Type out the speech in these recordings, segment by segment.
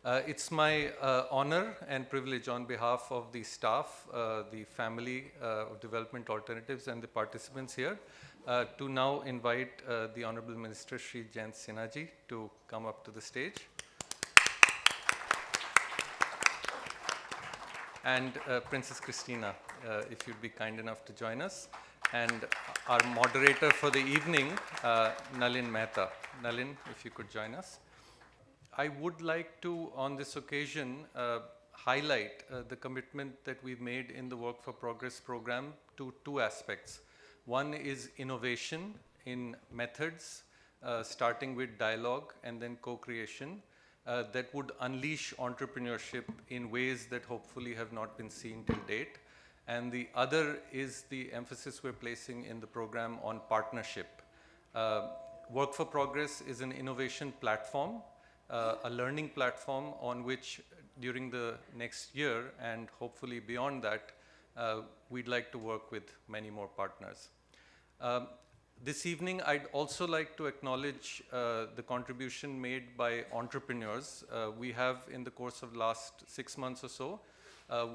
It's my honor and privilege on behalf of the staff, the family of Development Alternatives and the participants here to now invite the Honorable Minister Shri Jayant Sinha ji to come up to the stage. And Princess Chirstina, if you'd be kind enough to join us. And our moderator for the evening, Nalin Mehta. Nalin, if you could join us. I would like to, on this occasion, highlight the commitment that we've made in the Work for Progress program to two aspects. One is innovation in methods, starting with dialogue and then co-creation, that would unleash entrepreneurship in ways that hopefully have not been seen till date. And the other is the emphasis we're placing in the program on partnership. Work for Progress is an innovation platform, a learning platform on which during the next year and hopefully beyond that, we'd like to work with many more partners. This evening, I'd also like to acknowledge the contribution made by entrepreneurs. We have, in the course of the last 6 months or so,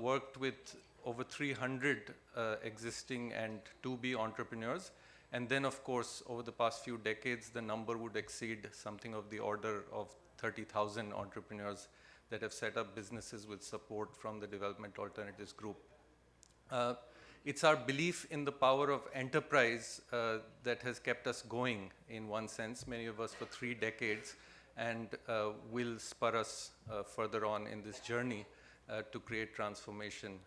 worked with over 300 existing and to-be entrepreneurs. And then, of course, over the past few decades, the number would exceed something of the order of 30,000 entrepreneurs that have set up businesses with support from the Development Alternatives Group. It's our belief in the power of enterprise that has kept us going in one sense, many of us for 3 decades, and will spur us further on in this journey to create transformation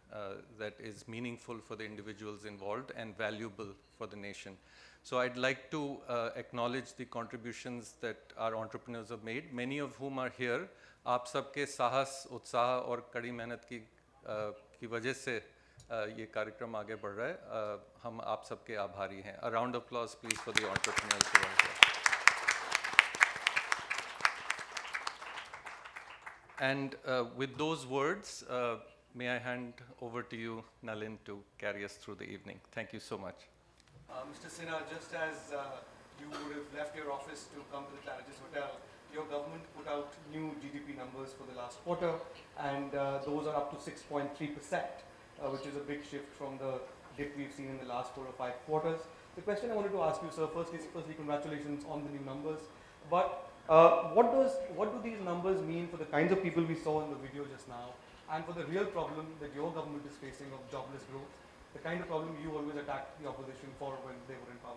that is meaningful for the individuals involved and valuable for the nation. So I'd like to acknowledge the contributions that our entrepreneurs have made, many of whom are here. आप सबके साहस, उत्साह और कड़ी मेहनत की वजह से ये कार्यक्रम आगे बढ़ रहा है. हम आप सबके आभारी हैं. A round of applause please for the entrepreneurs who are here. And with those words, may I hand over to you, Nalin, to carry us through the evening. Thank you so much. Mr. Sinha, just as you would have left your office to come to the Claridge's Hotel, your government put out new GDP numbers for the last quarter, and those are up to 6.3%, which is a big shift from the dip we've seen in the last 4 or 5 quarters. The question I wanted to ask you, sir, firstly, congratulations on the new numbers. But what do these numbers mean for the kinds of people we saw in the video just now, and for the real problem that your government is facing of jobless growth, the kind of problem you always attacked the opposition for when they were in power?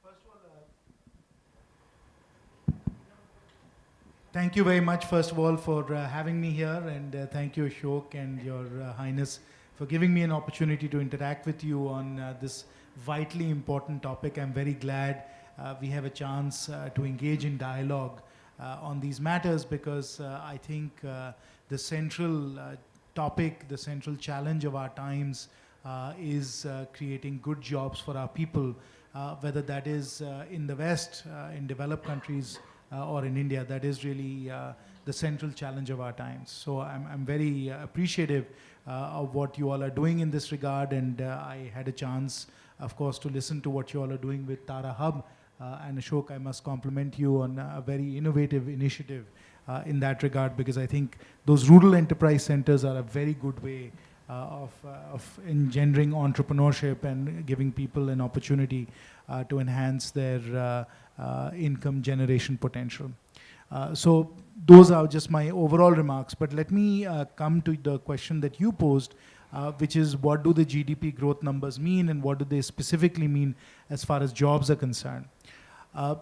First of all, thank you very much, first of all, for having me here, and thank you, Ashok and Your Highness, for giving me an opportunity to interact with you on this vitally important topic. I'm very glad we have a chance to engage in dialogue on these matters, because I think the central topic, the central challenge of our times is creating good jobs for our people, whether that is in the West, in developed countries, or in India. That is really the central challenge of our times. So I'm very appreciative of what you all are doing in this regard, and I had a chance, of course, to listen to what you all are doing with Tara Hub. And Ashok, I must compliment you on a very innovative initiative in that regard, because I think those rural enterprise centers are a very good way of engendering entrepreneurship and giving people an opportunity to enhance their income generation potential. So those are just my overall remarks, but let me come to the question that you posed, which is, what do the GDP growth numbers mean, and what do they specifically mean as far as jobs are concerned?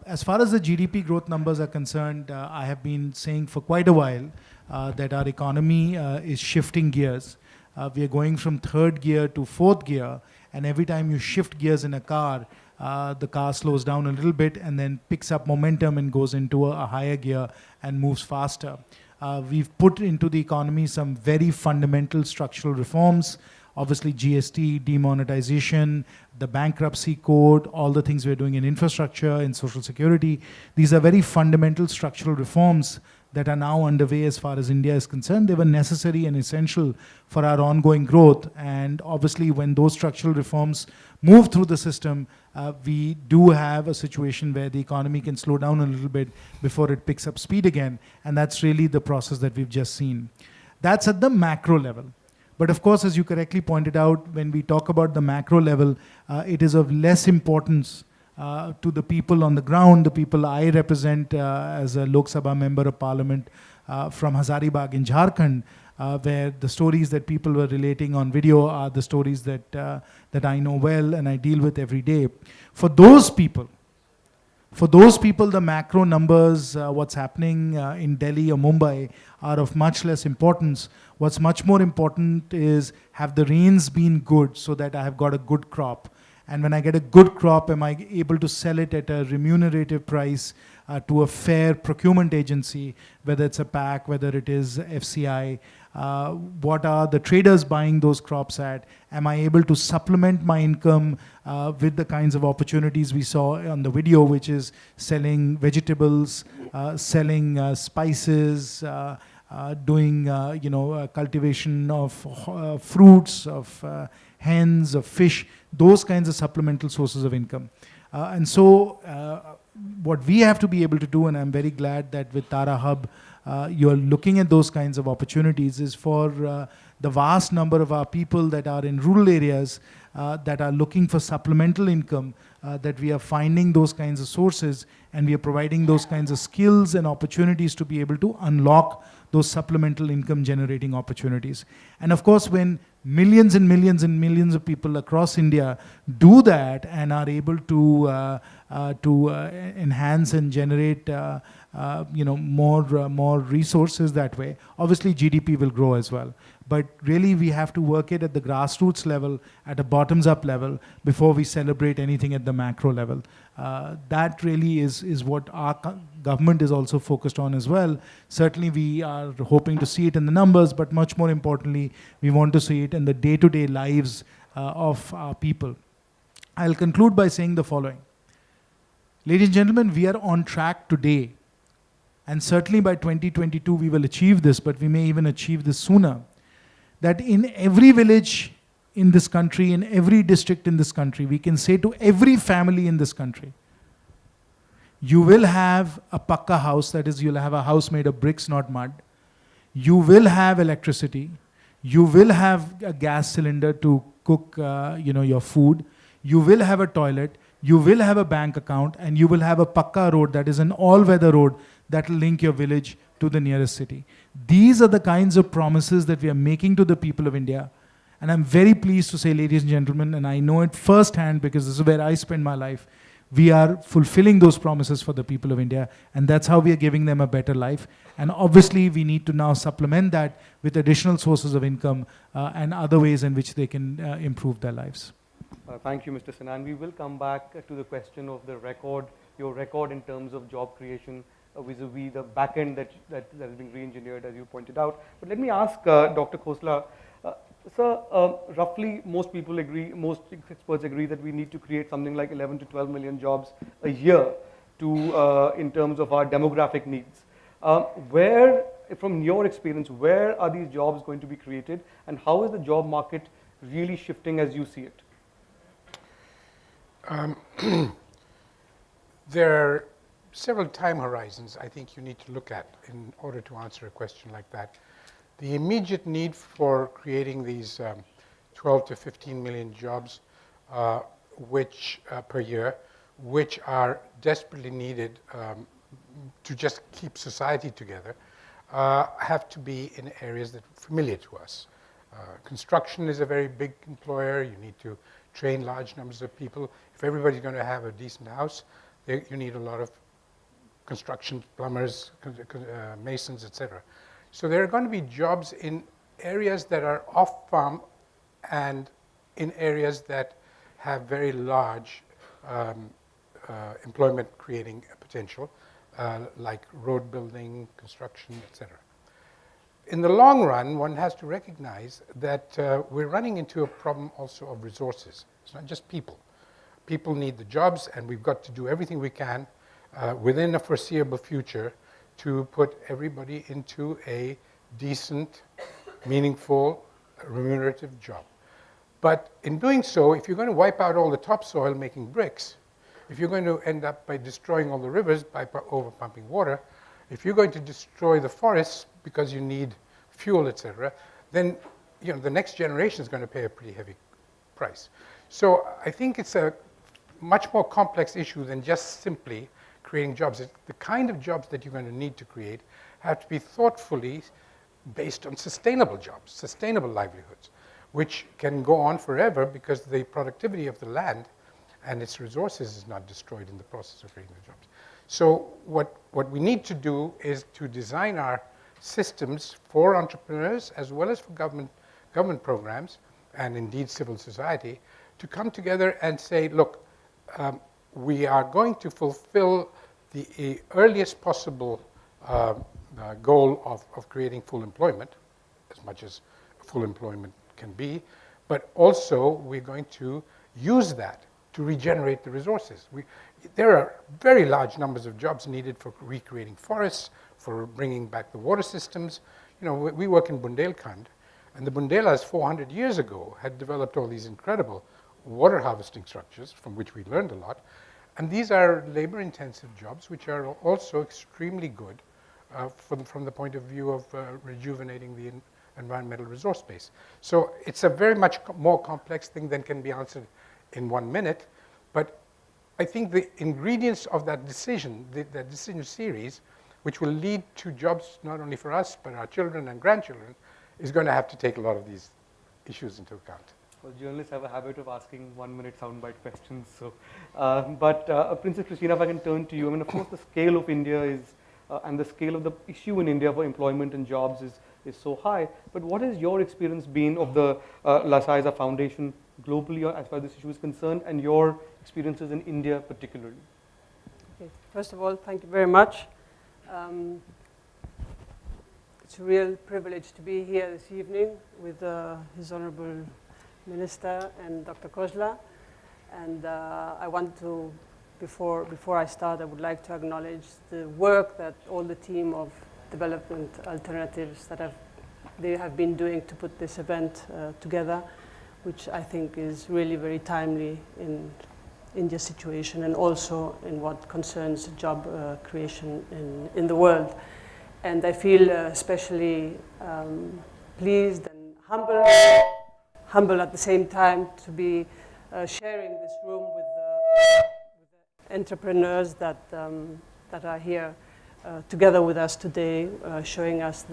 As far as the GDP growth numbers are concerned, I have been saying for quite a while that our economy is shifting gears. We are going from 3rd gear to 4th gear, and every time you shift gears in a car, the car slows down a little bit and then picks up momentum and goes into a higher gear and moves faster. We've put into the economy some very fundamental structural reforms. Obviously, GST, demonetization, the bankruptcy code, all the things we're doing in infrastructure, in social security. These are very fundamental structural reforms that are now underway as far as India is concerned. They were necessary and essential for our ongoing growth. And obviously, when those structural reforms move through the system, we do have a situation where the economy can slow down a little bit before it picks up speed again. And that's really the process that we've just seen. That's at the macro level. But of course, as you correctly pointed out, when we talk about the macro level, it is of less importance to the people on the ground, the people I represent as a Lok Sabha member of parliament from Hazaribagh in Jharkhand, where the stories that people were relating on video are the stories that I know well and I deal with every day. For those people, the macro numbers, what's happening in Delhi or Mumbai are of much less importance. What's much more important is, have the rains been good so that I have got a good crop? And when I get a good crop, am I able to sell it at a remunerative price to a fair procurement agency, whether it's a PAC, whether it is FCI? What are the traders buying those crops at? Am I able to supplement my income with the kinds of opportunities we saw on the video, which is selling vegetables, selling spices, doing cultivation of fruits, of hens, of fish, those kinds of supplemental sources of income. And so what we have to be able to do, and I'm very glad that with Tara Hub, you're looking at those kinds of opportunities, is for the vast number of our people that are in rural areas that are looking for supplemental income, that we are finding those kinds of sources and we are providing those kinds of skills and opportunities to be able to unlock those supplemental income generating opportunities. And of course, when millions and millions and millions of people across India do that and are able to enhance and generate more resources that way, obviously GDP will grow as well. But really we have to work it at the grassroots level, at a bottoms-up level, before we celebrate anything at the macro level. That really is what our government is also focused on as well. Certainly we are hoping to see it in the numbers, but much more importantly, we want to see it in the day-to-day lives of our people. I'll conclude by saying the following. Ladies and gentlemen, we are on track today. And certainly by 2022 we will achieve this, but we may even achieve this sooner. That in every village in this country, in every district in this country, we can say to every family in this country, you will have a pakka house, that is, you'll have a house made of bricks, not mud. You will have electricity. You will have a gas cylinder to cook your food. You will have a toilet. You will have a bank account, and you will have a pakka road, that is an all-weather road that will link your village to the nearest city. These are the kinds of promises that we are making to the people of India. And I'm very pleased to say, ladies and gentlemen, and I know it firsthand because this is where I spend my life, we are fulfilling those promises for the people of India, and that's how we are giving them a better life. And obviously, we need to now supplement that with additional sources of income and other ways in which they can improve their lives. Thank you, Mr. Sinha. And we will come back to the question of the record, your record in terms of job creation vis-a-vis the back end that has been re-engineered, as you pointed out. But let me ask Dr. Khosla, sir, roughly most people agree, most experts agree that we need to create something like 11 to 12 million jobs a year to, in terms of our demographic needs. Where, from your experience, where are these jobs going to be created, and how is the job market really shifting as you see it? There are several time horizons I think you need to look at in order to answer a question like that. The immediate need for creating these 12 to 15 million jobs per year, which are desperately needed to just keep society together, have to be in areas that are familiar to us. Construction is a very big employer. You need to train large numbers of people. If everybody's going to have a decent house, you need a lot of construction, plumbers, masons, etc. So there are going to be jobs in areas that are off-farm and in areas that have very large employment-creating potential, like road building, construction, etc. In the long run, one has to recognize that we're running into a problem also of resources. It's not just people. People need the jobs, and we've got to do everything we can within a foreseeable future to put everybody into a decent, meaningful, remunerative job. But in doing so, if you're going to wipe out all the topsoil making bricks, if you're going to end up by destroying all the rivers by over-pumping water, if you're going to destroy the forests because you need fuel, etc., then the next generation is going to pay a pretty heavy price. So I think it's a much more complex issue than just simply creating jobs. The kind of jobs that you're going to need to create have to be thoughtfully based on sustainable jobs, sustainable livelihoods, which can go on forever because the productivity of the land and its resources is not destroyed in the process of creating the jobs. So what we need to do is to design our systems for entrepreneurs as well as for government programs and indeed civil society to come together and say, look, we are going to fulfill the earliest possible goal of creating full employment, as much as full employment can be, but also we're going to use that to regenerate the resources. There are very large numbers of jobs needed for recreating forests, for bringing back the water systems. We work in Bundelkhand, and the Bundelas 400 years ago had developed all these incredible water harvesting structures from which we learned a lot. And these are labor-intensive jobs which are also extremely good from the point of view of rejuvenating the environmental resource base. So it's a very much more complex thing than can be answered in 1 minute. But I think the ingredients of that decision, that decision series, which will lead to jobs not only for us, but our children and grandchildren, is going to have to take a lot of these issues into account. Well, journalists have a habit of asking 1 minute soundbite questions. So, Princess Chirstina, if I can turn to you. I mean, of course, the scale of India is, and the scale of the issue in India for employment and jobs is so high. But what has your experience been of the Caixa Foundation globally as far as this issue is concerned, and your experiences in India particularly? Okay. First of all, thank you very much. It's a real privilege to be here this evening with His Honorable Minister and Dr. Khosla. And I want to, before I start, I would like to acknowledge the work that all the team of development alternatives that they have been doing to put this event together, which I think is really very timely in India's situation and also in what concerns job creation in the world. And I feel especially pleased and humble at the same time to be sharing this room with the entrepreneurs that are here together with us today, showing us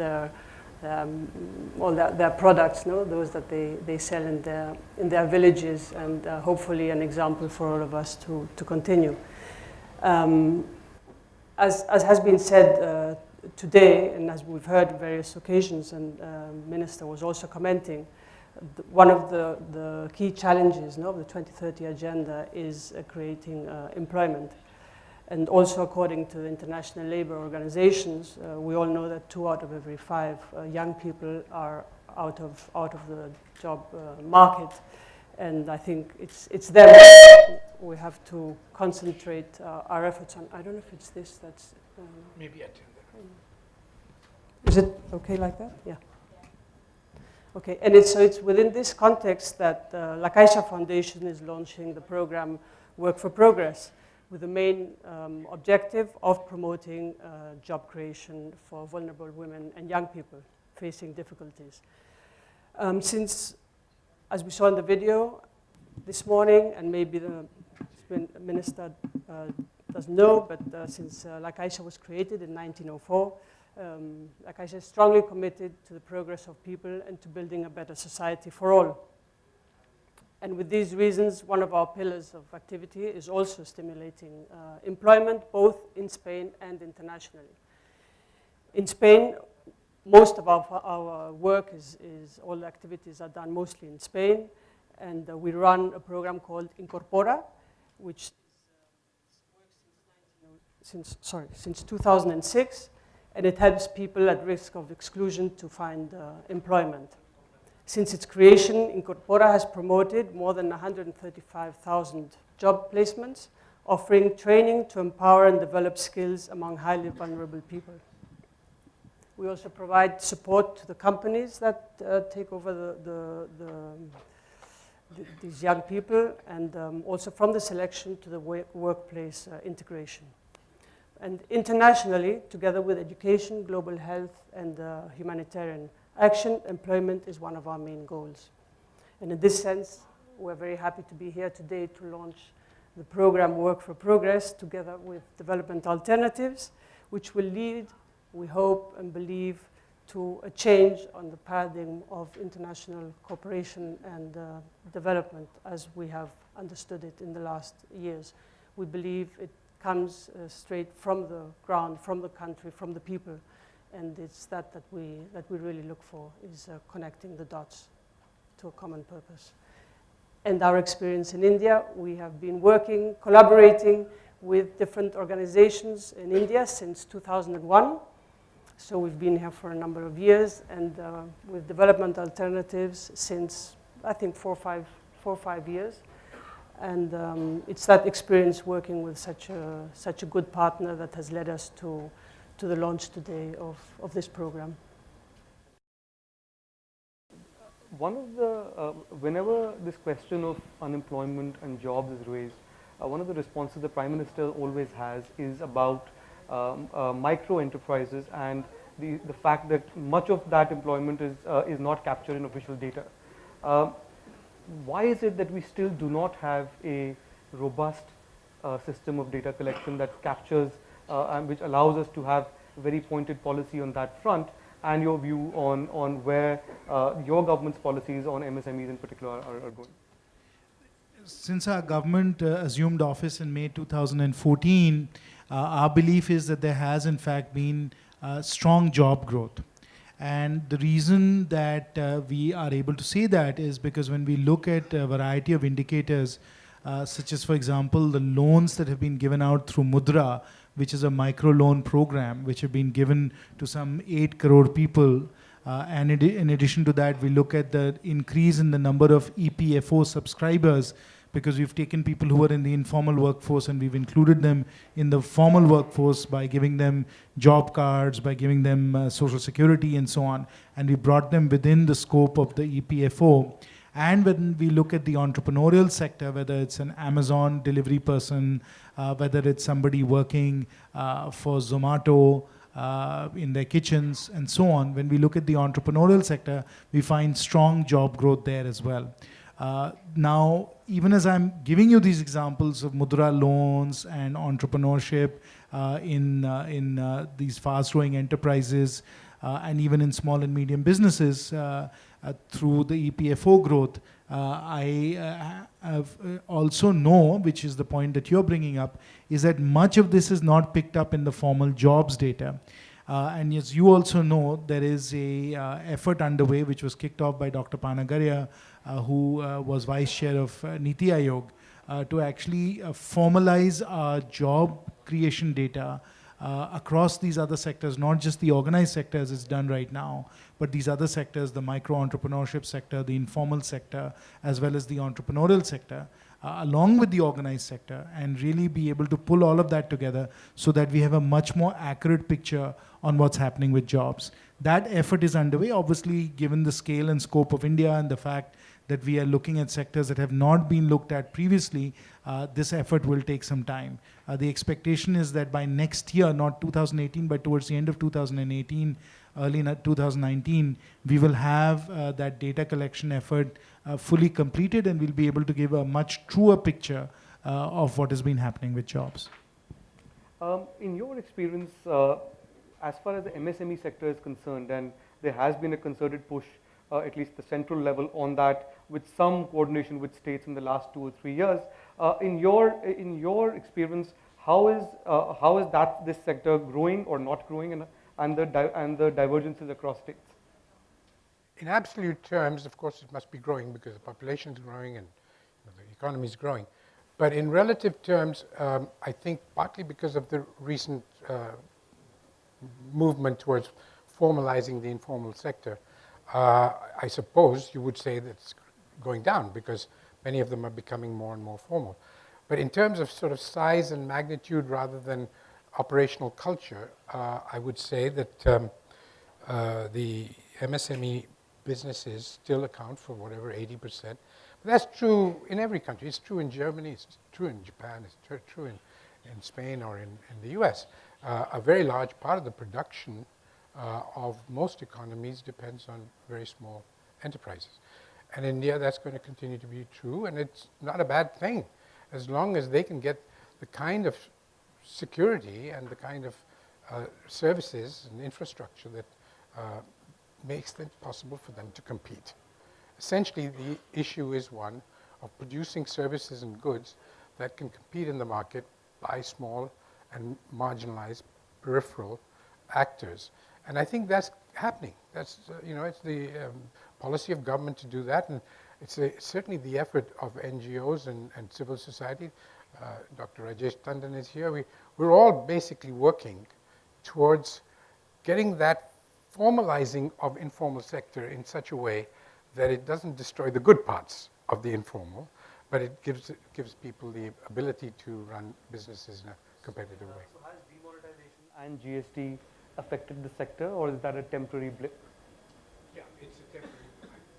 all their products, those that they sell in their villages, and hopefully an example for all of us to continue. As has been said today, and as we've heard on various occasions, and Minister was also commenting, one of the key challenges of the 2030 agenda is creating employment. And also according to the international labor organizations, we all know that 2 out of every 5 young people are out of the job market. And I think it's them we have to concentrate our efforts on. I don't know if it's this that's... Maybe at 10. Is it okay like that? Yeah. Okay, and it's within this context that La Caixa Foundation is launching the program Work for Progress, with the main objective of promoting job creation for vulnerable women and young people facing difficulties. Since, as we saw in the video this morning, and maybe the Minister doesn't know, but since La Caixa was created in 1904, La Caixa is strongly committed to the progress of people and to building a better society for all. And with these reasons, one of our pillars of activity is also stimulating employment, both in Spain and internationally. In Spain, most of our work all the activities are done mostly in Spain, and we run a program called Incorpora, which works since 2006, and it helps people at risk of exclusion to find employment. Since its creation, Incorpora has promoted more than 135,000 job placements, offering training to empower and develop skills among highly vulnerable people. We also provide support to the companies that take over these young people, and also from the selection to the workplace integration. And internationally, together with education, global health, and humanitarian action, employment is one of our main goals. And in this sense, we're very happy to be here today to launch the program Work for Progress together with Development Alternatives, which will lead, we hope and believe, to a change on the paradigm of international cooperation and development as we have understood it in the last years. We believe it comes straight from the ground, from the country, from the people, and it's that we really look for, is connecting the dots to a common purpose. And our experience in India, we have been working, collaborating with different organizations in India since 2001. So we've been here for a number of years, and with Development Alternatives since, I think, 4 or 5 years. And it's that experience working with such a good partner that has led us to the launch today of this program. One of the, whenever this question of unemployment and jobs is raised, one of the responses the Prime Minister always has is about micro enterprises and the fact that much of that employment is not captured in official data. Why is it that we still do not have a robust system of data collection that captures and which allows us to have very pointed policy on that front, and your view on where your government's policies on MSMEs in particular are going? Since our government assumed office in May 2014, our belief is that there has in fact been strong job growth. And the reason that we are able to say that is because when we look at a variety of indicators, such as, for example, the loans that have been given out through Mudra, which is a micro loan program, which have been given to some 8 crore people. And in addition to that, we look at the increase in the number of EPFO subscribers, because we've taken people who are in the informal workforce and we've included them in the formal workforce by giving them job cards, by giving them social security and so on. And we brought them within the scope of the EPFO. And when we look at the entrepreneurial sector, whether it's an Amazon delivery person, whether it's somebody working for Zomato in their kitchens and so on, when we look at the entrepreneurial sector, we find strong job growth there as well. Now, even as I'm giving you these examples of Mudra loans and entrepreneurship in these fast-growing enterprises and even in small and medium businesses through the EPFO growth, I also know, which is the point that you're bringing up, is that much of this is not picked up in the formal jobs data. And as you also know, there is a effort underway which was kicked off by Dr. Panagaria, who was vice chair of Niti Aayog, to actually formalize our job creation data across these other sectors, not just the organized sector as it's done right now, but these other sectors, the micro-entrepreneurship sector, the informal sector, as well as the entrepreneurial sector, along with the organized sector, and really be able to pull all of that together so that we have a much more accurate picture on what's happening with jobs. That effort is underway, obviously, given the scale and scope of India and the fact that we are looking at sectors that have not been looked at previously. This effort will take some time. The expectation is that by next year, not 2018, but towards the end of 2018, early 2019, we will have that data collection effort fully completed, and we'll be able to give a much truer picture of what has been happening with jobs. In your experience, as far as the MSME sector is concerned, and there has been a concerted push, at least the central level, on that, with some coordination with states in the last 2 or 3 years. In your experience, how is this sector growing or not growing, and the divergences across states? In absolute terms, of course, it must be growing because the population is growing and the economy is growing. But in relative terms, I think partly because of the recent movement towards formalizing the informal sector, I suppose you would say that it's going down because many of them are becoming more and more formal. But in terms of sort of size and magnitude rather than operational culture, I would say that the MSME businesses still account for whatever 80%. But that's true in every country. It's true in Germany, it's true in Japan, it's true in Spain or in the US. A very large part of the production of most economies depends on very small enterprises. And in India, that's going to continue to be true, and it's not a bad thing, as long as they can get the kind of security and the kind of services and infrastructure that makes it possible for them to compete. Essentially, the issue is one of producing services and goods that can compete in the market by small and marginalized peripheral actors. And I think that's happening. That's, it's the policy of government to do that, and it's certainly the effort of NGOs and civil society. Dr. Rajesh Tandon is here. We're all basically working towards getting that formalizing of informal sector in such a way that it doesn't destroy the good parts of the informal, but it gives people the ability to run businesses in a competitive way. So has demonetization and GST affected the sector, or is that a temporary blip? Yeah, it's a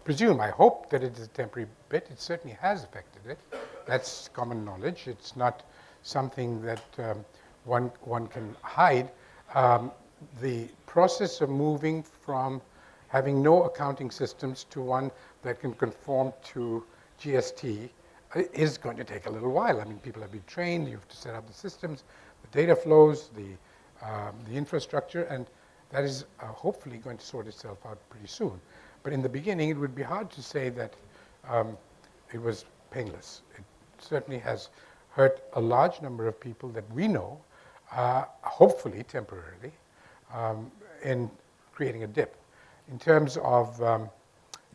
temporary. I hope that it is a temporary bit. It certainly has affected it. That's common knowledge. It's not something that one can hide. The process of moving from having no accounting systems to one that can conform to GST is going to take a little while. I mean, people have been trained. You have to set up the systems, the data flows, the infrastructure, and that is hopefully going to sort itself out pretty soon. But in the beginning, it would be hard to say that it was painless. It certainly has hurt a large number of people that we know, hopefully temporarily, in creating a dip. In terms of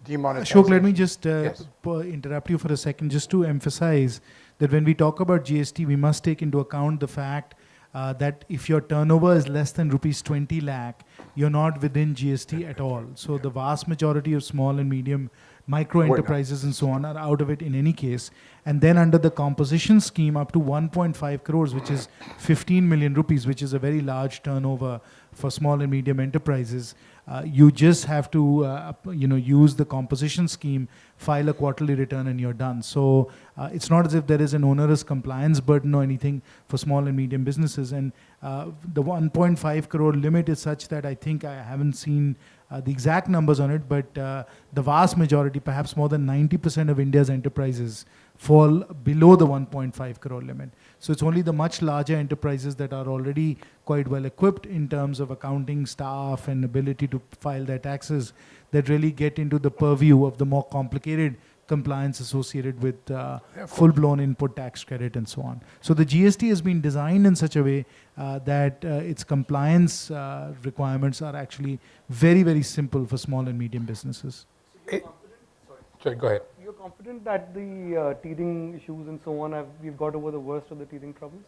demonetization. Ashok, let me just Yes. interrupt you for a second, just to emphasize that when we talk about GST, we must take into account the fact that if your turnover is less than rupees 20 lakh, you're not within GST at all. So the vast majority of small and medium micro enterprises and so on are out of it in any case. And then under the composition scheme, up to 1.5 crores, which is 15 million rupees, which is a very large turnover for small and medium enterprises, you just have to use the composition scheme, file a quarterly return, and you're done. So it's not as if there is an onerous compliance burden or anything for small and medium businesses. And the 1.5 crore limit is such that I think I haven't seen the exact numbers on it, but the vast majority, perhaps more than 90% of India's enterprises fall below the 1.5 crore limit. So it's only the much larger enterprises that are already quite well equipped in terms of accounting staff and ability to file their taxes that really get into the purview of the more complicated compliance associated with full-blown input tax credit and so on. So the GST has been designed in such a way that its compliance requirements are actually very, very simple for small and medium businesses. Sorry, go ahead. You're confident that the teething issues and so on, we've got over the worst of the teething troubles?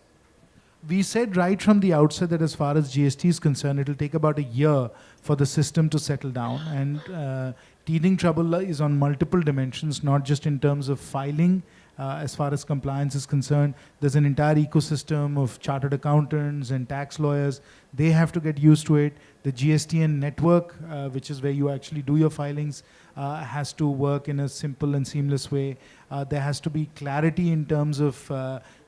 We said right from the outset that as far as GST is concerned, it will take about a year for the system to settle down. And teething trouble is on multiple dimensions, not just in terms of filing. As far as compliance is concerned, there's an entire ecosystem of chartered accountants and tax lawyers. They have to get used to it. The GSTN network, which is where you actually do your filings, has to work in a simple and seamless way. There has to be clarity in terms of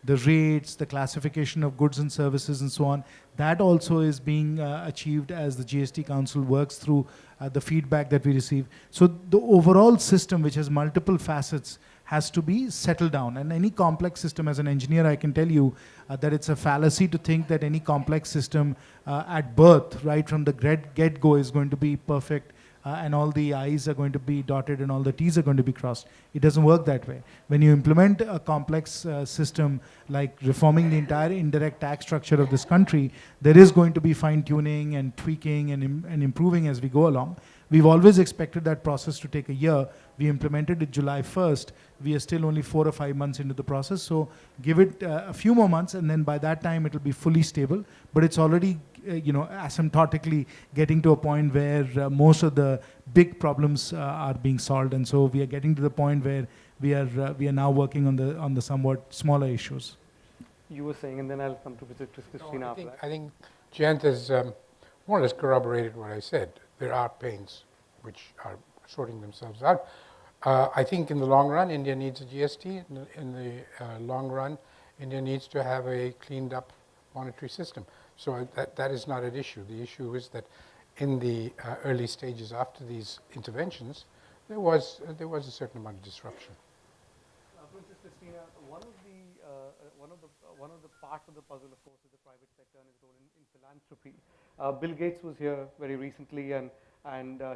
the rates, the classification of goods and services and so on. That also is being achieved as the GST Council works through the feedback that we receive. So the overall system, which has multiple facets, has to be settled down. And any complex system, as an engineer, I can tell you that it's a fallacy to think that any complex system at birth, right from the get-go, is going to be perfect and all the I's are going to be dotted and all the T's are going to be crossed. It doesn't work that way. When you implement a complex system like reforming the entire indirect tax structure of this country, there is going to be fine-tuning and tweaking and improving as we go along. We've always expected that process to take a year. We implemented it July 1st. We are still only 4 or 5 months into the process. So give it a few more months, and then by that time it will be fully stable. But it's already, asymptotically getting to a point where most of the big problems are being solved. And so we are getting to the point where we are now working on the somewhat smaller issues. You were saying, and then I'll come to visit Chirstina after that. I think Jayant has more or less corroborated what I said. there are pains which are sorting themselves out. I think in the long run, India needs a GST. In the long run, India needs to have a cleaned up monetary system. So that is not an issue. The issue is that in the early stages after these interventions, there was a certain amount of disruption. Princess Chirstina, one of the parts of the puzzle, of course, is the private sector and its role in philanthropy. Bill Gates was here very recently, and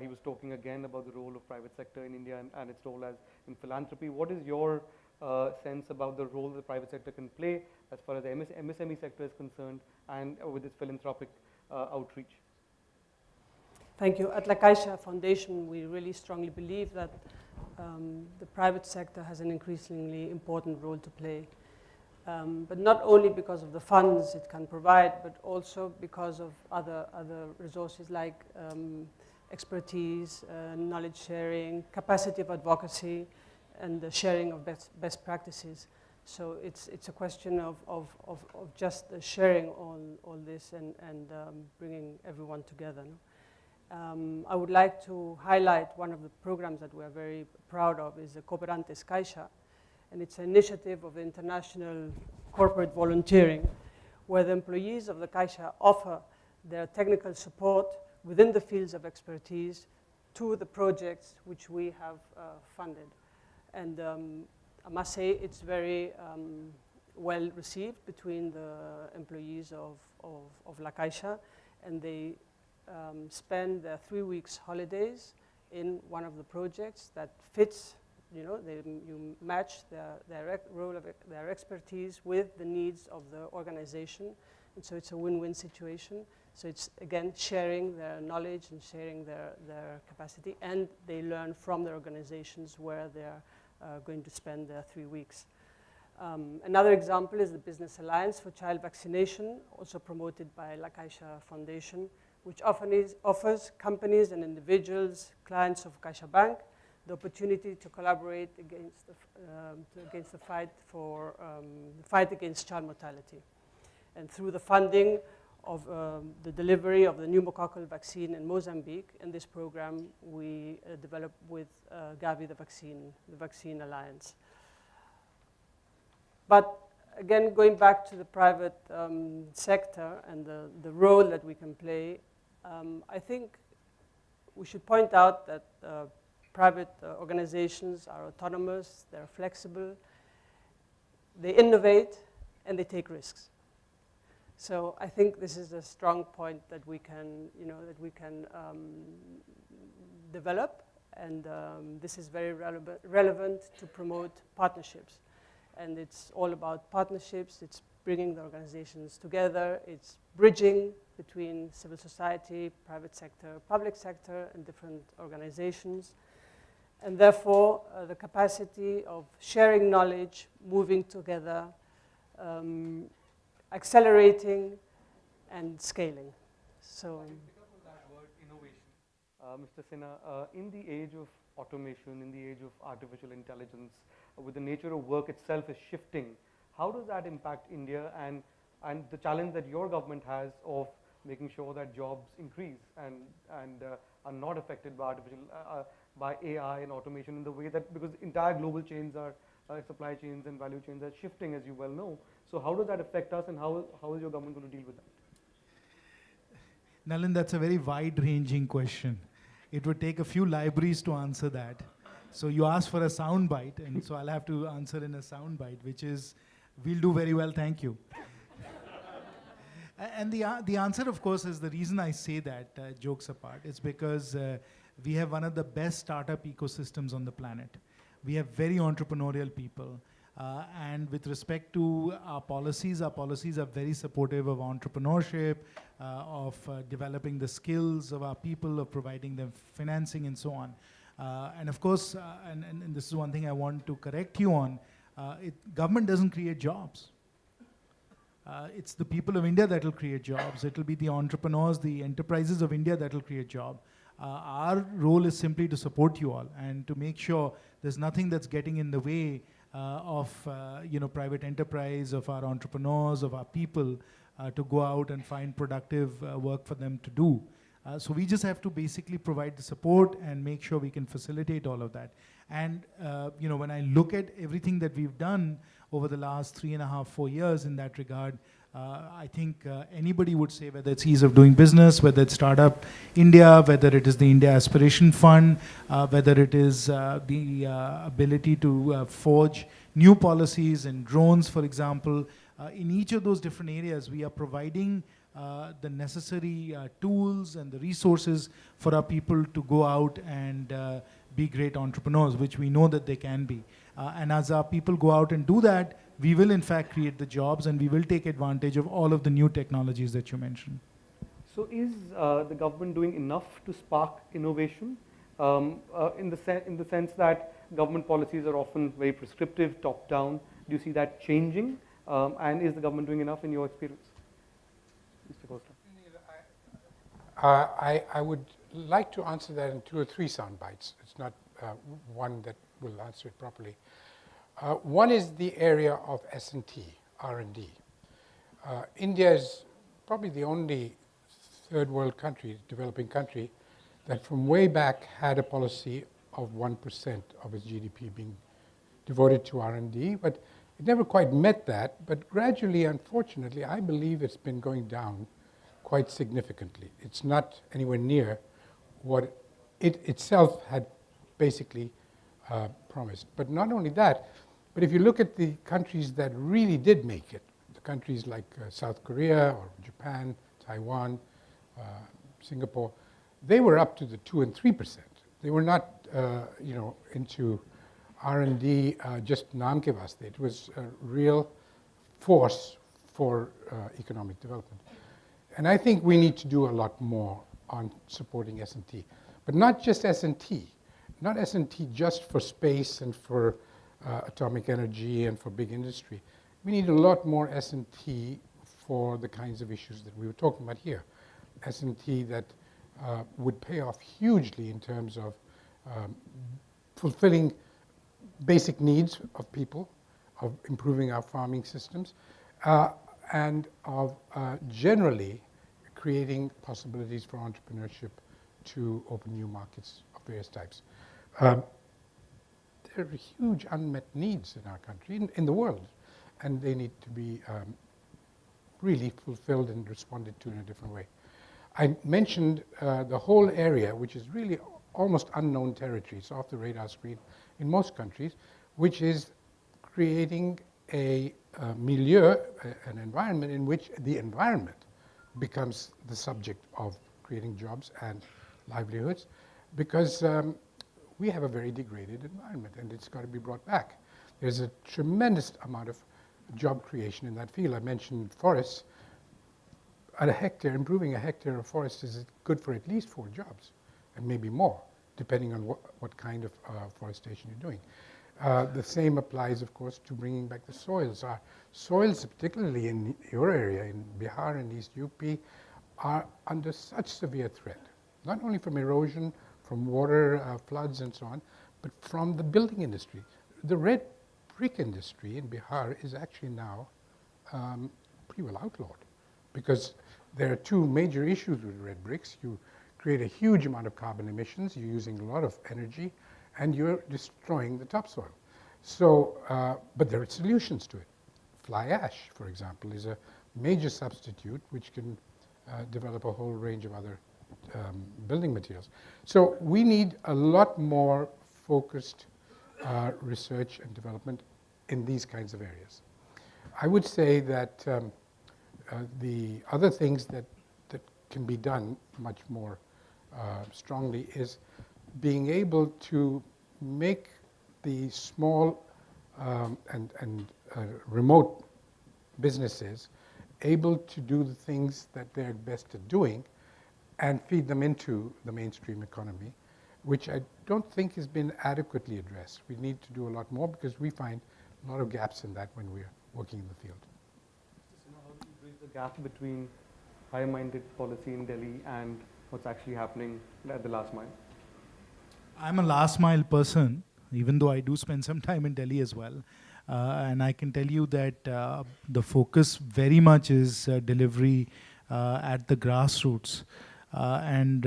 he was talking again about the role of private sector in India and its role as in philanthropy. What is your sense about the role the private sector can play as far as the MSME sector is concerned and with its philanthropic outreach? Thank you. At the Caixa Foundation, we really strongly believe that the private sector has an increasingly important role to play. But not only because of the funds it can provide, but also because of other resources like expertise, knowledge sharing, capacity of advocacy, and the sharing of best practices. So it's a question of just sharing all this and bringing everyone together. No? I would like to highlight one of the programs that we're very proud of is the Cooperantes Caixa, and it's an initiative of international corporate volunteering where the employees of the Caixa offer their technical support within the fields of expertise to the projects which we have funded. And I must say it's very well received between the employees of La Caixa, and they spend their 3 weeks holidays in one of the projects that fits, you match their expertise with the needs of the organization, and so it's a win-win situation. So it's, again, sharing their knowledge and sharing their capacity, and they learn from their organizations where they're going to spend their 3 weeks. Another example is the Business Alliance for Child Vaccination, also promoted by La Caixa Foundation, which offers companies and individuals, clients of Caixa Bank, the opportunity to collaborate against the fight against child mortality. And through the funding of the delivery of the pneumococcal vaccine in Mozambique, in this program we developed with Gavi the Vaccine Alliance. But again, going back to the private sector and the role that we can play, I think we should point out that private organizations are autonomous, they're flexible, they innovate, and they take risks. So I think this is a strong point that we can, develop, and this is very relevant to promote partnerships. And it's all about partnerships, it's bringing the organizations together, it's bridging between civil society, private sector, public sector, and different organizations. And therefore, the capacity of sharing knowledge, moving together, accelerating, and scaling. So, pick up on that word, innovation. Mr. Sinha, in the age of automation, in the age of artificial intelligence, with the nature of work itself is shifting, how does that impact India and the challenge that your government has of making sure that jobs increase and are not affected by by AI and automation in the way that, because entire global chains are, supply chains and value chains are shifting, as you well know. So how does that affect us, and how is your government going to deal with that? Nalin, that's a very wide-ranging question. It would take a few libraries to answer that. So you asked for a sound bite, and so I'll have to answer in a sound bite, which is, we'll do very well, thank you. And the answer, of course, is the reason I say that, jokes apart, is because we have one of the best startup ecosystems on the planet. We have very entrepreneurial people. And with respect to our policies are very supportive of entrepreneurship, of developing the skills of our people, of providing them financing and so on. And of course, and this is one thing I want to correct you on, government doesn't create jobs. It's the people of India that will create jobs. It will be the entrepreneurs, the enterprises of India that will create jobs. Our role is simply to support you all and to make sure there's nothing that's getting in the way of private enterprise, of our entrepreneurs, of our people to go out and find productive work for them to do. So we just have to basically provide the support and make sure we can facilitate all of that. And when I look at everything that we've done over the last 3.5, 4 years in that regard, I think anybody would say, whether it's ease of doing business, whether it's Startup India, whether it is the India Aspiration Fund, whether it is the ability to forge new policies and drones, for example, in each of those different areas, we are providing the necessary tools and the resources for our people to go out and be great entrepreneurs, which we know that they can be. And as our people go out and do that, we will in fact create the jobs, and we will take advantage of all of the new technologies that you mentioned. So is the government doing enough to spark innovation in the sense that government policies are often very prescriptive, top-down? Do you see that changing? And is the government doing enough in your experience? Mr. Khosla. I would like to answer that in 2 or 3 sound bites. It's not one that will answer it properly. One is the area of S&T, R&D. India is probably the only third world country, developing country, that from way back had a policy of 1% of its GDP being devoted to R&D, but it never quite met that. But gradually, unfortunately, I believe it's been going down quite significantly. It's not anywhere near what it itself had basically promised. But not only that, but if you look at the countries that really did make it, the countries like South Korea or Japan, Taiwan, Singapore, they were up to the 2 and 3%. They were not, into R&D just naam ke vaste. It was a real force for economic development. And I think we need to do a lot more on supporting S&T. But not just S&T, not S&T just for space and for atomic energy and for big industry. We need a lot more S&T for the kinds of issues that we were talking about here. S&T that would pay off hugely in terms of fulfilling basic needs of people, of improving our farming systems, and of generally creating possibilities for entrepreneurship to open new markets of various types. There are huge unmet needs in our country, in the world, and they need to be really fulfilled and responded to in a different way. I mentioned the whole area, which is really almost unknown territory. It's off the radar screen in most countries, which is creating a milieu, an environment in which the environment becomes the subject of creating jobs and livelihoods, because we have a very degraded environment and it's got to be brought back. There's a tremendous amount of job creation in that field. I mentioned forests. At a hectare, improving a hectare of forest is good for at least 4 jobs, and maybe more, depending on what kind of forestation you're doing. The same applies, of course, to bringing back the soils. Our soils, particularly in your area, in Bihar and East UP, are under such severe threat, not only from erosion, from water floods and so on, but from the building industry. The red brick industry in Bihar is actually now pretty well outlawed, because there are 2 major issues with red bricks. You create a huge amount of carbon emissions, you're using a lot of energy, and you're destroying the topsoil. So, but there are solutions to it. Fly ash, for example, is a major substitute which can develop a whole range of other building materials. So we need a lot more focused research and development in these kinds of areas. I would say that the other things that can be done much more strongly is being able to make the small and remote businesses able to do the things that they're best at doing and feed them into the mainstream economy, which I don't think has been adequately addressed. We need to do a lot more because we find a lot of gaps in that when we're working in the field. How do you bridge the gap between high-minded policy in Delhi and what's actually happening at the last mile? I'm a last mile person, even though I do spend some time in Delhi as well. And I can tell you that the focus very much is delivery at the grassroots. And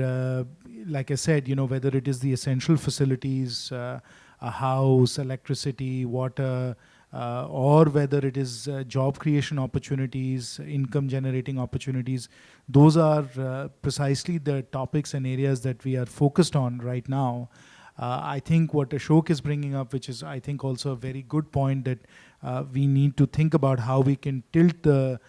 like I said, whether it is the essential facilities, a house, electricity, water, or whether it is job creation opportunities, income generating opportunities, those are precisely the topics and areas that we are focused on right now. I think what Ashok is bringing up, which is I think also a very good point, that we need to think about how we can tilt the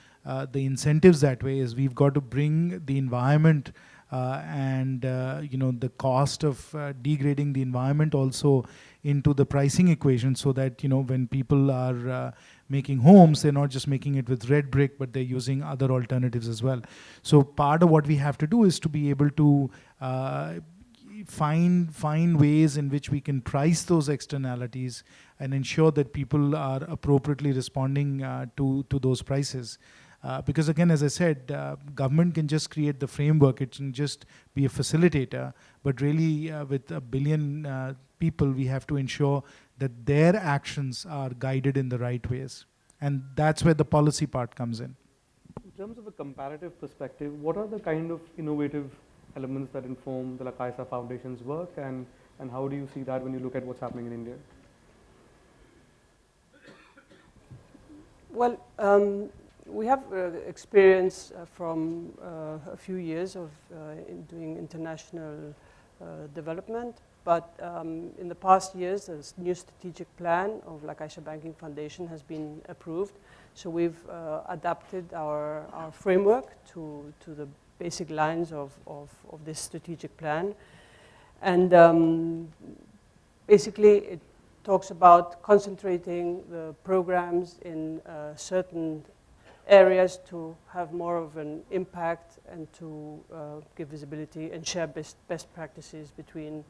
incentives that way, is we've got to bring the environment and the cost of degrading the environment also into the pricing equation, so that when people are making homes, they're not just making it with red brick, but they're using other alternatives as well. So part of what we have to do is to be able to find ways in which we can price those externalities and ensure that people are appropriately responding to those prices. Because again, as I said, government can just create the framework, it can just be a facilitator, but really with 1 billion people, we have to ensure that their actions are guided in the right ways. And that's where the policy part comes in. In terms of a comparative perspective, what are the kind of innovative elements that inform the Caixa Foundation's work, and how do you see that when you look at what's happening in India? Well, we have experience from a few years of in doing international development, but in the past years, a new strategic plan of La Caixa Banking Foundation has been approved. So we've adapted our framework to the basic lines of this strategic plan. And basically, it talks about concentrating the programs in certain areas to have more of an impact and to give visibility and share best practices between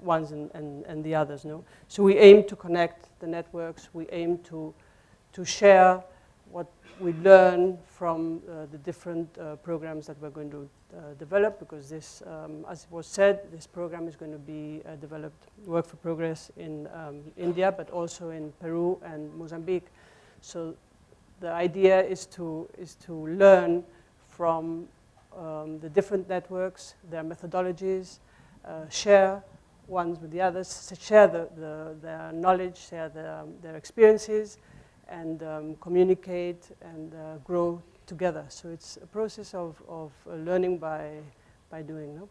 ones and the others. No? So we aim to connect the networks, we aim to share what we learn from the different programs that we're going to develop, because this, as was said, this program is going to be developed, work for progress in India, but also in Peru and Mozambique. So the idea is to learn from the different networks, their methodologies, share ones with the others, share their knowledge, share their experiences, and communicate and grow together. So it's a process of learning by doing. No?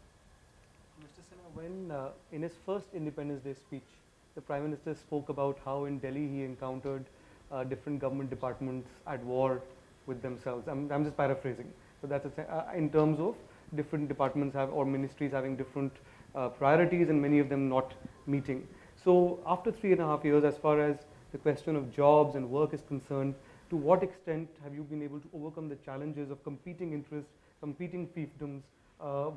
Mr. Sinha, when in his first Independence Day speech, the Prime Minister spoke about how in Delhi he encountered different government departments at war with themselves. I'm just paraphrasing. So that's in terms of different departments or ministries having different priorities and many of them not meeting. So after 3.5 years, as far as the question of jobs and work is concerned, to what extent have you been able to overcome the challenges of competing interests, competing fiefdoms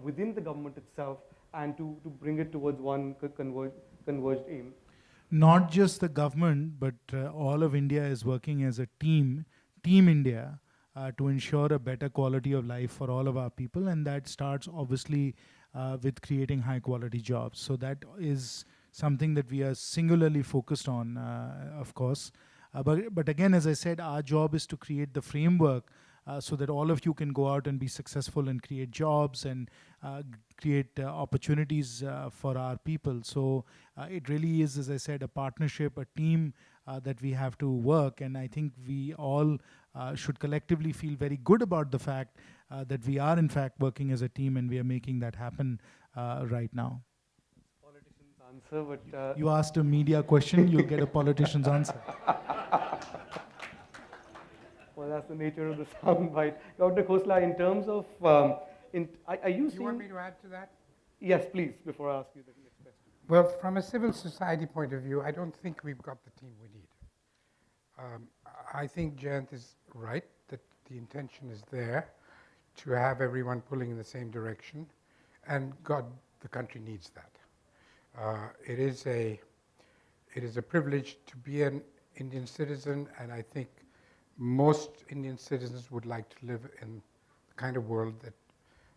within the government itself, and to bring it towards one converged aim? Not just the government, but all of India is working as a Team India, to ensure a better quality of life for all of our people, and that starts obviously with creating high quality jobs. So that is something that we are singularly focused on, of course. But again, as I said, our job is to create the framework so that all of you can go out and be successful and create jobs and create opportunities for our people. So it really is, as I said, a partnership, a team that we have to work. And I think we all should collectively feel very good about the fact that we are in fact working as a team and we are making that happen right now. Answer, but you asked a media question, you'll get a politician's answer. Well, that's the nature of the soundbite. Dr. Khosla, in terms of, are you seeing... You want me to add to that? Yes, please, before I ask you the next question. Well, from a civil society point of view, I don't think we've got the team we need. I think Jayant is right, that the intention is there to have everyone pulling in the same direction, and God, the country needs that. It is a privilege to be an Indian citizen, and I think most Indian citizens would like to live in the kind of world that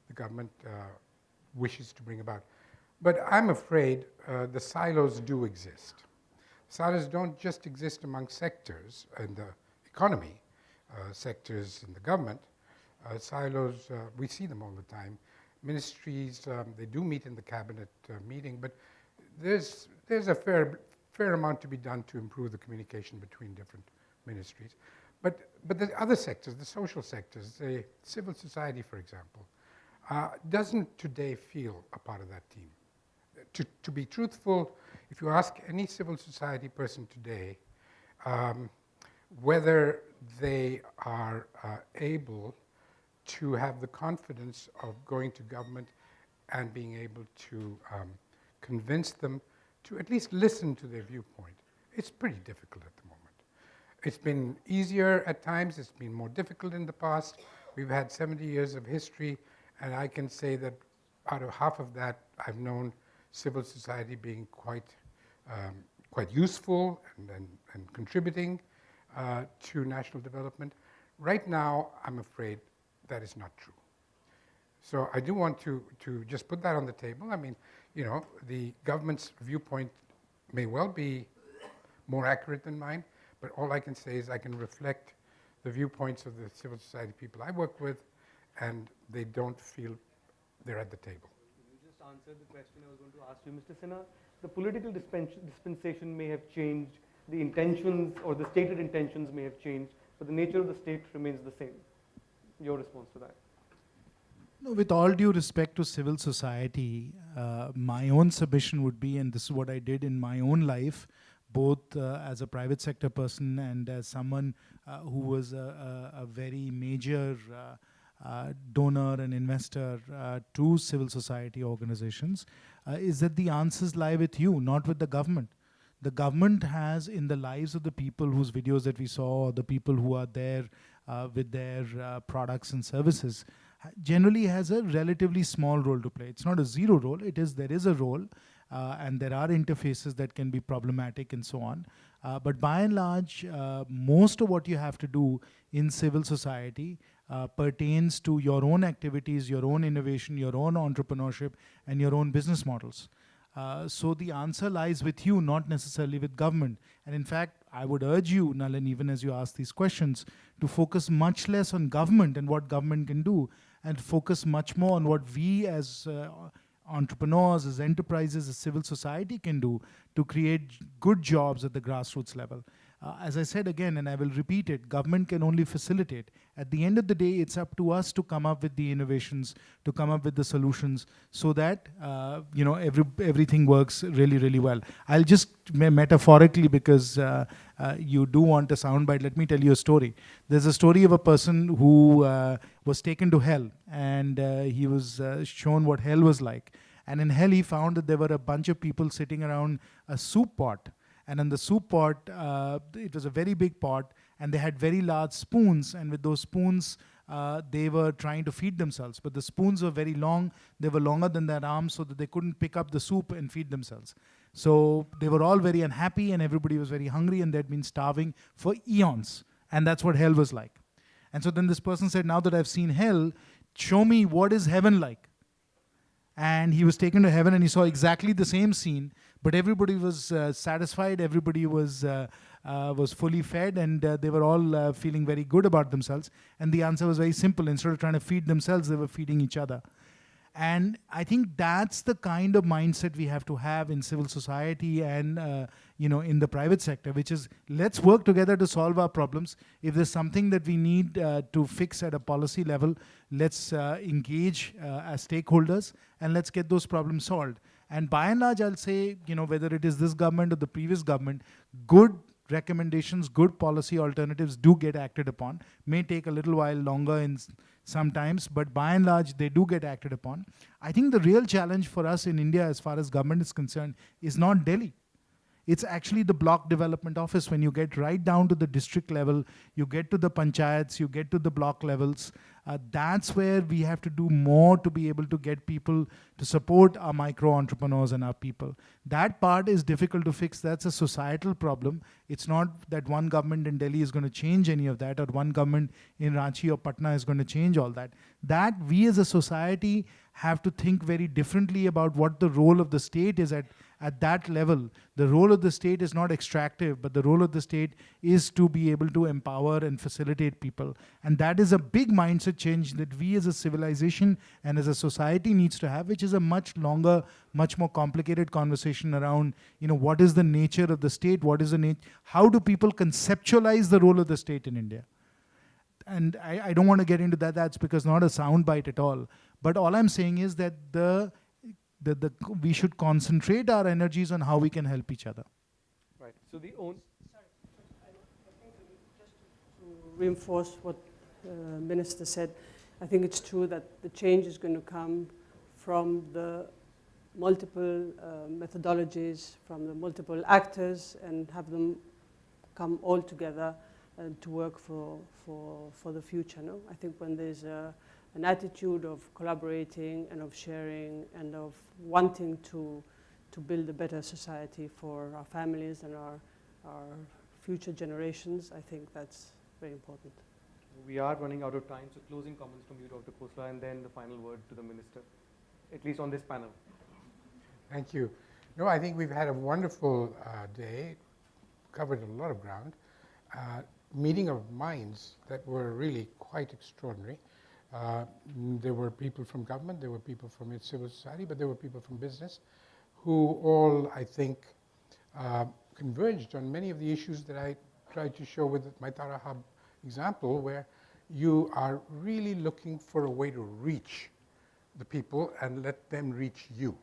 the government wishes to bring about. But I'm afraid the silos do exist. Silos don't just exist among sectors in the economy, sectors in the government, Silos, we see them all the time. Ministries, they do meet in the cabinet meeting, but there's a fair amount to be done to improve the communication between different ministries. But the other sectors, the social sectors, the civil society, for example, doesn't today feel a part of that team. To be truthful, if you ask any civil society person today whether they are able to have the confidence of going to government and being able to convince them to at least listen to their viewpoint, it's pretty difficult at the moment. It's been easier at times, it's been more difficult in the past. We've had 70 years of history, and I can say that out of half of that, I've known civil society being quite useful and contributing to national development. Right now, I'm afraid that is not true. So I do want to just put that on the table. I mean, you know, the government's viewpoint may well be more accurate than mine, but all I can say is I can reflect the viewpoints of the civil society people I work with, and they don't feel they're at the table. You just answered the question I was going to ask you, Mr. Sinha. The political dispensation may have changed, the intentions or the stated intentions may have changed, but the nature of the state remains the same. Your response to that? No, with all due respect to civil society, my own submission would be, and this is what I did in my own life, both as a private sector person and as someone who was a very major donor and investor to civil society organizations, is that the answers lie with you, not with the government. The government has, in the lives of the people whose videos that we saw, or the people who are there with their products and services, generally has a relatively small role to play. It's not a zero role, there is a role, and there are interfaces that can be problematic and so on. But by and large, most of what you have to do in civil society pertains to your own activities, your own innovation, your own entrepreneurship, and your own business models. So the answer lies with you, not necessarily with government. And in fact, I would urge you, Nalin, even as you ask these questions, to focus much less on government and what government can do, and focus much more on what we as entrepreneurs, as enterprises, as civil society can do to create good jobs at the grassroots level. As I said again, and I will repeat it, government can only facilitate. At the end of the day, it's up to us to come up with the innovations, to come up with the solutions, so that everything works really, really well. I'll just metaphorically, because you do want a soundbite, let me tell you a story. There's a story of a person who was taken to hell, and he was shown what hell was like. And in hell, he found that there were a bunch of people sitting around a soup pot. And in the soup pot, it was a very big pot, and they had very large spoons, and with those spoons, they were trying to feed themselves. But the spoons were very long, they were longer than their arms, so that they couldn't pick up the soup and feed themselves. So they were all very unhappy, and everybody was very hungry, and they'd been starving for eons. And that's what hell was like. And so then this person said, now that I've seen hell, show me what is heaven like. And he was taken to heaven, and he saw exactly the same scene, but everybody was satisfied, everybody was fully fed, and they were all feeling very good about themselves. And the answer was very simple. Instead of trying to feed themselves, they were feeding each other. And I think that's the kind of mindset we have to have in civil society and in the private sector, which is, let's work together to solve our problems. If there's something that we need to fix at a policy level, let's engage as stakeholders, and let's get those problems solved. And by and large, I'll say, whether it is this government or the previous government, good recommendations, good policy alternatives do get acted upon. May take a little while longer in sometimes, but by and large, they do get acted upon. I think the real challenge for us in India, as far as government is concerned, is not Delhi. It's actually the block development office. When you get right down to the district level, you get to the panchayats, you get to the block levels, that's where we have to do more to be able to get people to support our micro entrepreneurs and our people. That part is difficult to fix. That's a societal problem. It's not that one government in Delhi is going to change any of that, or one government in Ranchi or Patna is going to change all that. That we as a society have to think very differently about what the role of the state is at at that level, the role of the state is not extractive, but the role of the state is to be able to empower and facilitate people. And that is a big mindset change that we as a civilization and as a society needs to have, which is a much longer, much more complicated conversation around, what is the nature of the state, how do people conceptualize the role of the state in India? And I don't want to get into that. That's because not a soundbite at all. But all I'm saying is that we should concentrate our energies on how we can help each other. Right. So the own. I think just to reinforce what the Minister said, I think it's true that the change is going to come from the multiple methodologies, from the multiple actors, and have them come all together to work for the future. No? I think when there's an attitude of collaborating and of sharing and of wanting to build a better society for our families and our future generations, I think that's very important. We are running out of time, so closing comments from you, Dr. Khosla, and then the final word to the Minister, at least on this panel. Thank you. No, I think we've had a wonderful day, covered a lot of ground. Meeting of minds that were really quite extraordinary. There were people from government, there were people from civil society, but there were people from business who all, I think, converged on many of the issues that I tried to show with my Tara Hub example, where you are really looking for a way to reach the people and let them reach you.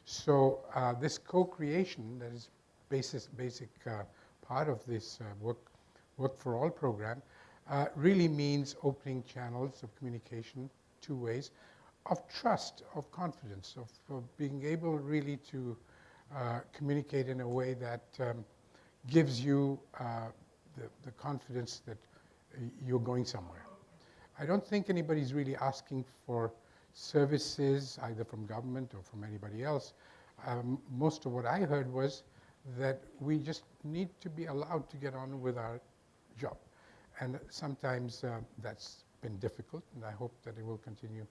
So this co-creation that is basic part of this Work for All program really means opening channels of communication, two ways, of trust, of confidence, of being able really to communicate in a way that gives you the confidence that you're going somewhere. I don't think anybody's really asking for services either from government or from anybody else. Most of what I heard was that we just need to be allowed to get on with our job. And sometimes that's been difficult, and I hope that it will continue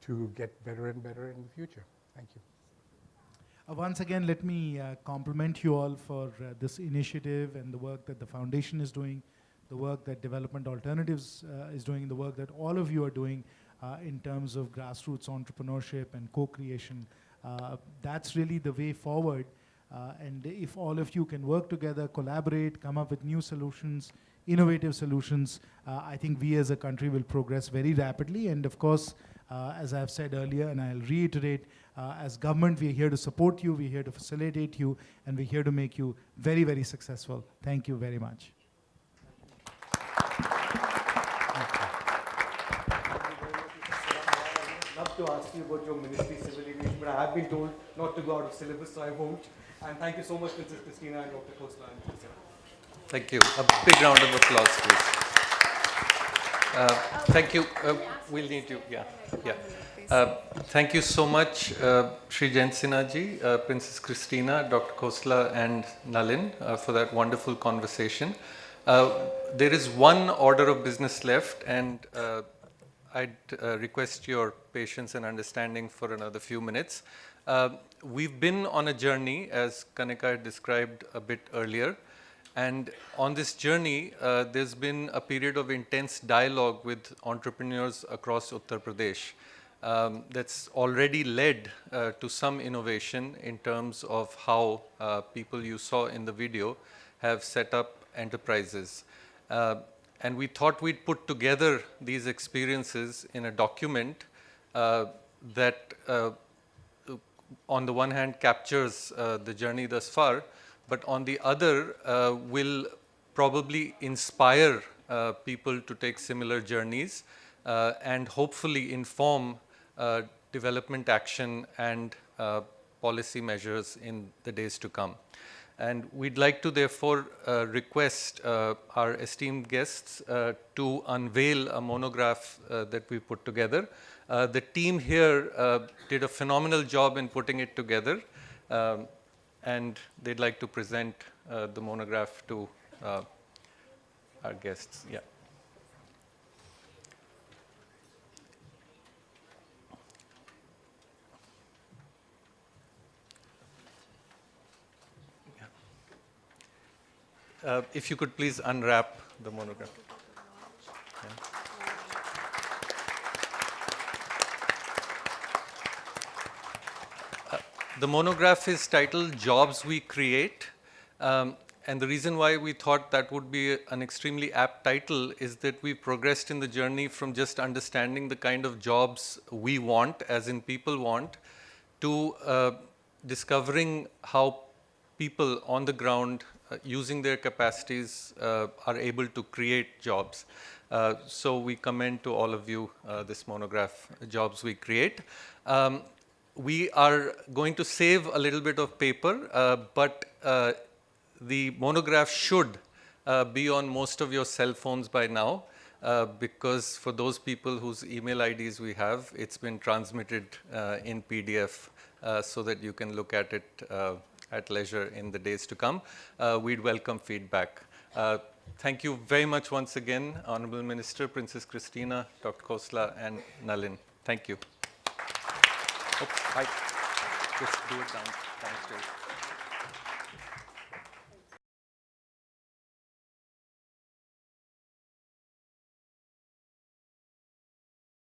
to get better and better in the future. Thank you. Once again, let me compliment you all for this initiative and the work that the foundation is doing, the work that Development Alternatives is doing, the work that all of you are doing in terms of grassroots entrepreneurship and co-creation. That's really the way forward. And if all of you can work together, collaborate, come up with new solutions, innovative solutions, I think we as a country will progress very rapidly. And of course, as I've said earlier, and I'll reiterate, as government, we're here to support you, we're here to facilitate you, and we're here to make you very, very successful. Thank you very much. I'd love to ask you about your ministry, Civil Aviation, but I have been told not to go out of syllabus, so I won't. And thank you so much, Princess Chirstina and Dr. Khosla and Khosla. Thank you. A big round of applause, please. Thank you. We'll need you. Yeah. Thank you so much, Shri Jayant Sinha ji, Princess Chirstina, Dr. Khosla, and Nalin for that wonderful conversation. There is one order of business left, and I'd request your patience and understanding for another few minutes. We've been on a journey, as Kanika had described a bit earlier, and on this journey, there's been a period of intense dialogue with entrepreneurs across Uttar Pradesh that's already led to some innovation in terms of how people you saw in the video have set up enterprises. And we thought we'd put together these experiences in a document that on the one hand captures the journey thus far, but on the other will probably inspire people to take similar journeys and hopefully inform development action and policy measures in the days to come. And we'd like to therefore request our esteemed guests to unveil a monograph that we put together. The team here did a phenomenal job in putting it together, and they'd like to present the monograph to our guests. Yeah. If you could please unwrap the monograph. Yeah. The monograph is titled Jobs We Create. And the reason why we thought that would be an extremely apt title is that we progressed in the journey from just understanding the kind of jobs we want, as in people want, to discovering how people on the ground using their capacities are able to create jobs. So we commend to all of you this monograph, Jobs We Create. We are going to save a little bit of paper, but the monograph should be on most of your cell phones by now, because for those people whose email IDs we have, it's been transmitted in PDF so that you can look at it at leisure in the days to come. We'd welcome feedback. Thank you very much once again, Honorable Minister, Princess Chirstina, Dr. Khosla, and Nalin. Thank you. Oops, just do it down.